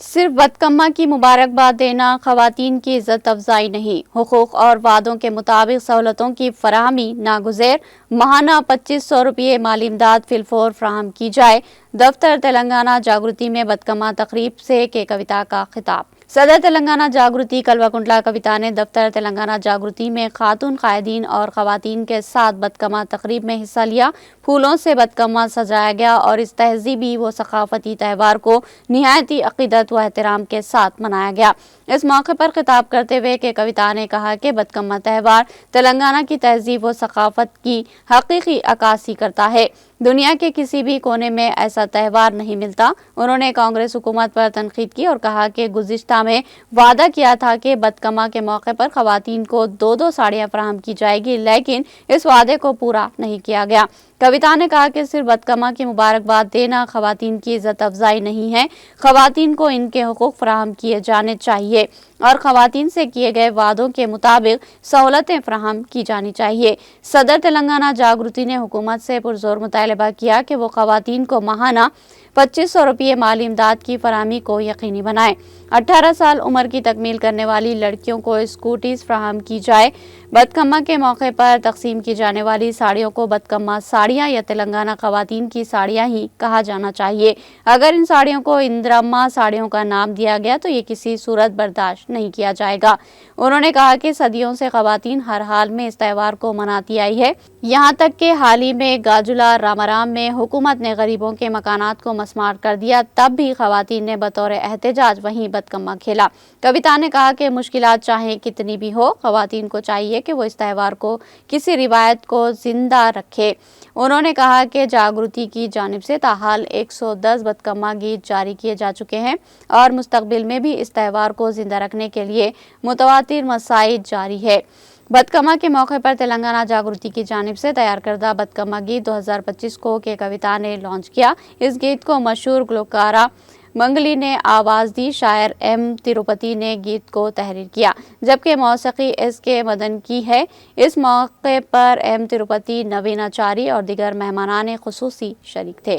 صرف بتکما کی مبارکباد دینا خواتین کی عزت افزائی نہیں، حقوق اور وعدوں کے مطابق سہولتوں کی فراہمی ناگزیر، ماہانہ 2500 روپے مالی امداد فی الفور فراہم کی جائے۔ دفتر تلنگانہ جاگرتی میں بتکما تقریب سے کے کویتا کا خطاب۔ صدر تلنگانہ جاگرتی کلواکنٹلا کویتا نے دفتر تلنگانہ جاگرتی میں خاتون قائدین اور خواتین کے ساتھ بتکما تقریب میں حصہ لیا۔ پھولوں سے بتکما سجایا گیا اور اس تہذیبی و ثقافتی تہوار کو نہایتی عقیدت و احترام کے ساتھ منایا گیا۔ اس موقع پر خطاب کرتے ہوئے کے کویتا نے کہا کہ بتکما تہوار تلنگانہ کی تہذیب و ثقافت کی حقیقی عکاسی کرتا ہے۔ دنیا کے کسی بھی کونے میں ایسا تہوار نہیں ملتا۔ انہوں نے کانگریس حکومت پر تنقید کی اور کہا کہ گزشتہ میں وعدہ کیا تھا کہ بتکما کے موقع پر خواتین کو 2 ساڑیاں فراہم کی جائے گی، لیکن اس وعدے کو پورا نہیں کیا گیا۔ کویتا نے کہا کہ صرف بتکما کی مبارکباد دینا خواتین کی عزت افزائی نہیں ہے، خواتین کو ان کے حقوق فراہم کیے جانے چاہیے اور خواتین سے کیے گئے وعدوں کے مطابق سہولتیں فراہم کی جانی چاہیے۔ صدر تلنگانہ جاگرتی نے حکومت سے پرزور مطالبہ کیا کہ وہ خواتین کو ماہانہ 2500 روپے مالی امداد کی فراہمی کو یقینی بنائے۔ 18 سال عمر کی تکمیل کرنے والی لڑکیوں کو اسکوٹیز فراہم کی جائے۔ بتکما کے موقع پر تقسیم کی جانے والی ساڑیوں کو بتکما ساڑیاں یا تلنگانہ خواتین کی ساڑیاں ہی کہا جانا چاہیے۔ اگر ان ساڑیوں کو اندرما ساڑیوں کا نام دیا گیا تو یہ کسی صورت برداشت نہیں کیا جائے گا۔ انہوں نے کہا کہ صدیوں سے خواتین ہر حال میں اس تہوار کو مناتی آئی ہے، یہاں تک کہ حال ہی میں گاجولہ رامارام میں حکومت نے غریبوں کے مکانات کو مسمار کر دیا، تب بھی خواتین نے بطور احتجاج وہیں بتکما کھیلا۔ کویتا نے کہا کہ مشکلات چاہے کتنی بھی ہو، خواتین کو چاہیے کہ وہ اس تہوار کو کسی روایت کو زندہ رکھے۔ انہوں نے کہا کہ جاگرتی کی جانب سے تاحال 110 بتکما گیت جاری کیے جا چکے ہیں اور مستقبل میں بھی اس تہوار کو زندہ رکھنے کے لیے متواتر مساعی جاری ہے۔ بتکما کے موقع پر تلنگانہ جاگرتی کی جانب سے تیار کردہ بتکما گیت 2025 کو کے کویتا نے لانچ کیا۔ اس گیت کو مشہور گلوکارہ منگلی نے آواز دی، شاعر ایم تروپتی نے گیت کو تحریر کیا، جبکہ موسیقی ایس کے مدن کی ہے۔ اس موقع پر ایم تروپتی، نوین آچاری اور دیگر مہمانان خصوصی شریک تھے۔